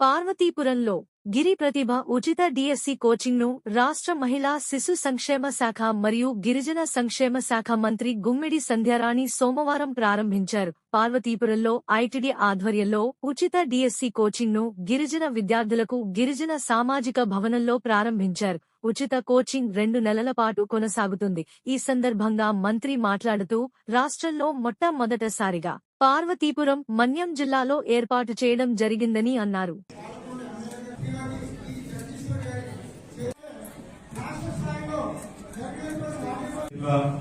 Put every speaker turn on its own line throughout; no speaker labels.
పార్వతీపురంలో గిరి ప్రతిభ ఉచిత డిఎస్సి కోచింగ్ను రాష్ట్ర మహిళా శిశు సంక్షేమ శాఖ మరియు గిరిజన సంక్షేమ శాఖ మంత్రి గుమ్మిడి సంధ్యారాణి సోమవారం ప్రారంభించారు. పార్వతీపురంలో ఐటీడీ ఆధ్వర్యంలో ఉచిత డిఎస్సి కోచింగ్ను గిరిజన విద్యార్థులకు గిరిజన సామాజిక భవనంలో ప్రారంభించారు. ఉచిత కోచింగ్ 2 నెలల పాటు కొనసాగుతుంది. ఈ సందర్భంగా మంత్రి మాట్లాడుతూ రాష్ట్రంలో మొట్టమొదటిసారిగా పార్వతీపురం, మన్యం జిల్లాలో ఏర్పాటు చేయడం జరిగిందని అన్నారు.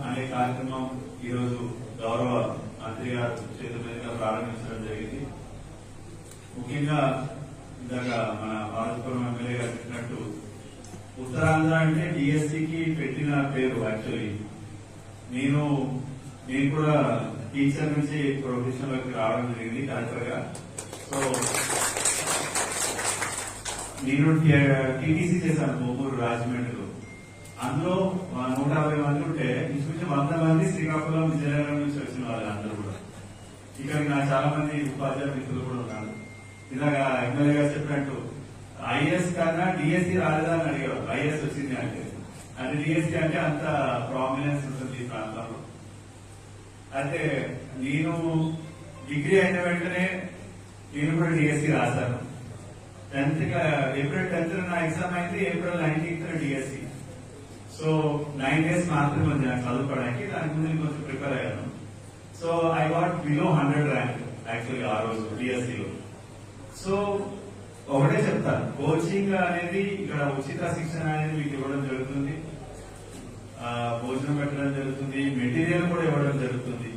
అనే కార్యక్రమం ఈరోజు గౌరవ మంత్రి గారు చేతుల మీదుగా ప్రారంభించడం జరిగింది. ముఖ్యంగా ఇందాక మన పార్వతీపురం ఎమ్మెల్యే గారు చెప్పినట్టు ఉత్తరాంధ్ర అంటే డిఎస్సికి పెట్టిన పేరు. యాక్చువల్లీ నేను కూడా టీచర్ నుంచి ప్రొఫెషన్ లోకి రావడం జరిగింది కలెక్టర్ గా. సో నేను టీటీసీ చేశాను మోమూరు, రాజమండ్రిలో. అందులో 150 మంది ఉంటే ఇంచుమించు 100 మంది శ్రీకాకుళం, విజయనగరం నుంచి వచ్చిన వాళ్ళు అందరూ కూడా. ఇక్కడికి నాకు చాలా మంది ఉపాధ్యాయ మిత్రులు కూడా ఉన్నారు. ఇలాగా ఎమ్మెల్యే గారు చెప్పినట్టు ఐఏఎస్ కన్నా డిఎస్సి రాలేదా అని అడిగేవారు. ఐఏఎస్ వచ్చింది అంటే డిఎస్సి అంటే అంత ప్రామినెన్స్ ఉంటుంది ఈ ప్రాంతంలో. అయితే నేను డిగ్రీ అయిన వెంటనే నేను కూడా డిఎస్సి రాశాను. ఏప్రిల్ 10th నా ఎగ్జామ్ అయింది. April 19th DSC. So 9 days మాత్రమే ఉంది నాకు చదువుకోవడానికి. దానికి ముందు నేను కొంచెం ప్రిపేర్ అయ్యాను. So I got below 100 rank actually ఆ రోజు డిఎస్సిలో. సో ఒకటే చెప్తాను, కోచింగ్ అనేది ఇక్కడ ఉచిత శిక్షణ అనేది మీకు ఇవ్వడం జరుగుతుంది, భోజనం పెట్టడం జరుగుతుంది, మెటీరియల్ కూడా ఇవ్వడం జరుగుతుంది.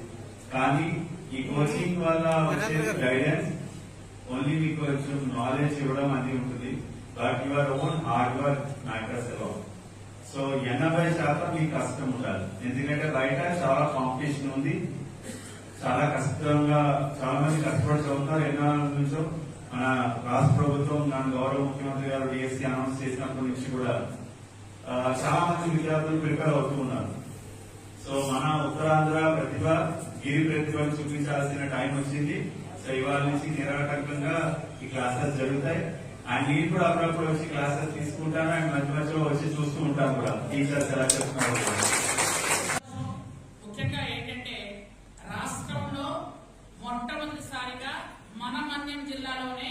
కానీ ఈ కోచింగ్ వల్ల వచ్చే గైడెన్స్ ఓన్లీ మీకు కొంచెం నాలెడ్జ్ ఇవ్వడం అనేది ఉంటుంది. But your own hard work matters a lot. So 80% మీకు కష్టం ఉండాలి. ఎందుకంటే బయట చాలా కాంపిటీషన్ ఉంది, చాలా కష్టంగా చాలా మంది కష్టపడి చదువుతారు. ఎన్నో నుంచో మన రాష్ట్ర ప్రభుత్వం, మన గౌరవ ముఖ్యమంత్రి గారు డిఎస్సి అనౌన్స్ చేసినప్పటి నుంచి కూడా చాలా మంది విద్యార్థులు ప్రిపేర్ అవుతూ ఉన్నారు. సో మన ఉత్తరాంధ్ర ప్రతిభ, గిరి ప్రతిభను చూపించాల్సిన టైం వచ్చింది. సో ఇవాళ నుంచి నిరాటంకంగా ఈ క్లాసెస్ జరుగుతాయి. అండ్ నేను కూడా అప్పుడప్పుడు వచ్చి క్లాసెస్ తీసుకుంటాను. అండ్ మధ్య మధ్యలో వచ్చి చూస్తూ ఉంటాను కూడా టీచర్స్ ఎలా చెప్తున్నారు.
ముఖ్యంగా ఏంటంటే రాష్ట్రంలో మొట్టమొదటిసారిగా మన మన్యం జిల్లాలోనే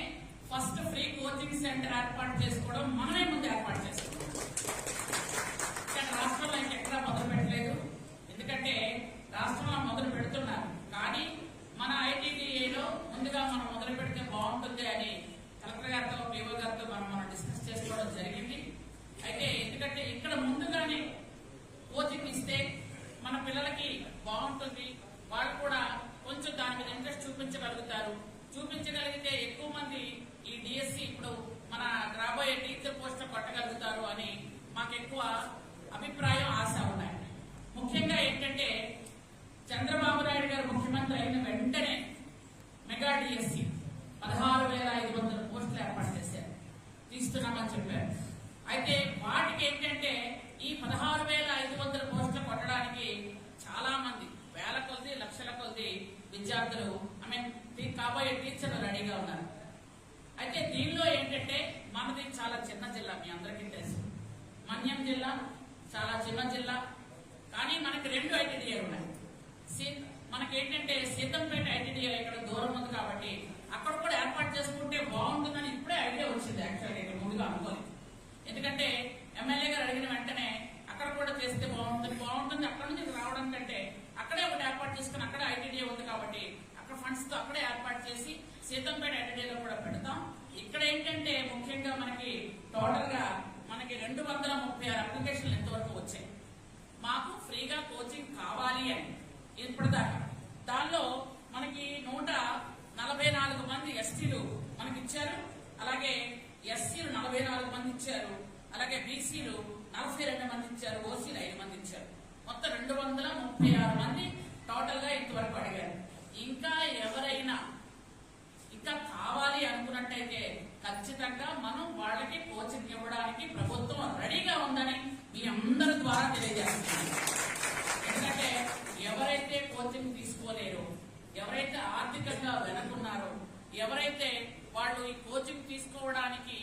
ఫస్ట్ ఫ్రీ కోచింగ్ సెంటర్ ఏర్పాటు చేసుకోవడం మనమే ముందు ఏర్పాటు చేసుకున్నాం. రాష్ట్రంలో ఇంకెక్కడా మొదలు పెట్టలేదు. ఎందుకంటే రాష్ట్రంలో మొదలు పెడుతున్నారు, కానీ మన ఐటీడీఏలో ముందుగా మనం మొదలు పెడితే బాగుంటుంది అని కలెక్టర్ గారితో, పీఓ గారితో మనం డిస్కస్ చేసుకోవడం జరిగింది. అయితే ఎందుకంటే ఇక్కడ ముందుగానే కోచింగ్ ఇస్తే మన పిల్లలకి బాగుంటుంది, వాళ్ళు కూడా కొంచెం దాని మీద ఇంట్రెస్ట్ చూపించగలిగితే ఎక్కువ మంది ఈ డిఎస్సి ఇప్పుడు మన రాబోయే టీచర్ పోస్ట్ కొట్టగలుగుతారు అని మాకు ఎక్కువ అభిప్రాయం, ఆశ ఉన్నాయి. ముఖ్యంగా ఏంటంటే చంద్రబాబు నాయుడు గారు ముఖ్యమంత్రి అయిన వెంటనే మెగా డిఎస్సి 16,500 పోస్టులు ఏర్పాటు చేశారు, తీస్తున్నామని చెప్పారు. అయితే వాటికి ఏంటంటే ఈ 16,500 పోస్టులు కొట్టడానికి చాలా మంది వేల కొద్ది, లక్షల కొద్ది విద్యార్థులు కాబోయే టీచర్లు రెడీగా ఉన్నారు. అయితే దీనిలో ఏంటంటే మనది చాలా చిన్న జిల్లా, మీ అందరికీ తెలుసు. మన్యం జిల్లా చాలా చిన్న జిల్లా, కానీ మనకి 2 ఐటీడీఏ ఉన్నాయి. మనకి ఏంటంటే సీతంపేట ఐటీడీఏ ఇక్కడ దూరం ఉంది కాబట్టి అక్కడ కూడా ఏర్పాటు చేసుకుంటే బాగుంటుందని ఇప్పుడే ఐడియా వచ్చింది. యాక్చువల్గా ఇక్కడ ముందుగా అనుకోలేదు. ఎందుకంటే ఎమ్మెల్యే గారు అడిగిన వెంటనే అక్కడ కూడా చేస్తే బాగుంటుంది అక్కడ నుంచి రావడం కంటే అక్కడే ఒకటి ఏర్పాటు చేసుకుని, అక్కడ ఐటీడీఏ ఉంది కాబట్టి అక్కడ ఫండ్స్ తో అక్కడే ఏర్పాటు చేసి సీతంపేట ఐటీడీఏలో కూడా పెడతాం. ఇక్కడ ఏంటంటే ముఖ్యంగా మనకి టోటల్ గా మనకి 236 అప్లికేషన్లు ఎంతవరకు వచ్చాయి. మాకు ఫ్రీగా కోచింగ్ కావాలి అని ఇప్పటిదాకా. దానిలో మనకి 144 మంది ఎస్టీలు మనకి ఇచ్చారు, అలాగే ఎస్సీలు 44 మంది ఇచ్చారు, అలాగే బీసీలు 42 మంది ఇచ్చారు, ఓసీలు 5 మంది ఇచ్చారు. మొత్తం 236 మంది టోటల్ గా ఇంతవరకు అడిగారు. ఇంకా ఎవరైనా ఇంకా కావాలి అనుకున్నట్టయితే ఖచ్చితంగా మనం వాళ్ళకి కోచింగ్ ఇవ్వడానికి ప్రభుత్వం రెడీగా ఉందని మీ అందరి ద్వారా తెలియజేస్తున్నాను. ఎందుకంటే ఎవరైతే కోచింగ్ తీసుకోలేరో, ఎవరైతే ఆర్థికంగా వెనుకున్నారో, ఎవరైతే వాళ్ళు ఈ కోచింగ్ తీసుకోవడానికి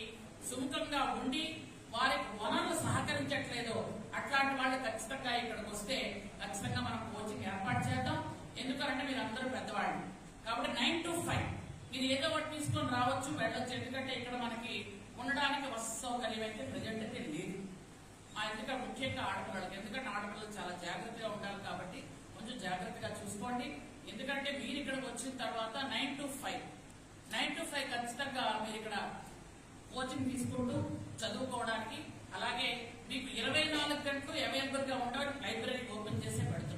సుముఖంగా ఉండి వారికి వనరులు సహకరించట్లేదో అట్లాంటి వాళ్ళు ఖచ్చితంగా ఇక్కడికి వస్తే ఖచ్చితంగా మనం కోచింగ్ ఏర్పాటు చేద్దాం. ఎందుకంటే మీరు అందరూ పెద్దవాళ్ళు కాబట్టి 9 to 5 మీరు ఏదో ఒకటి తీసుకొని రావచ్చు, వెళ్ళొచ్చు. ఎందుకంటే ఇక్కడ మనకి ఉండడానికి వసతి సౌకర్యం అయితే ప్రజెంట్ అయితే లేదు. ఎందుకంటే ముఖ్యంగా ఆడపిల్లలకి, ఎందుకంటే ఆడపిల్లలు చాలా జాగ్రత్తగా ఉండాలి కాబట్టి కొంచెం జాగ్రత్తగా చూసుకోండి. ఎందుకంటే మీరు ఇక్కడికి వచ్చిన తర్వాత 9 to 5 ఖచ్చితంగా మీరు ఇక్కడ కోచింగ్ తీసుకుంటూ చదువుకోవడానికి, అలాగే మీకు 24 గంటలు అవైలబుల్ గా ఉండడానికి లైబ్రరీ ఓపెన్ చేసే పెడతాం.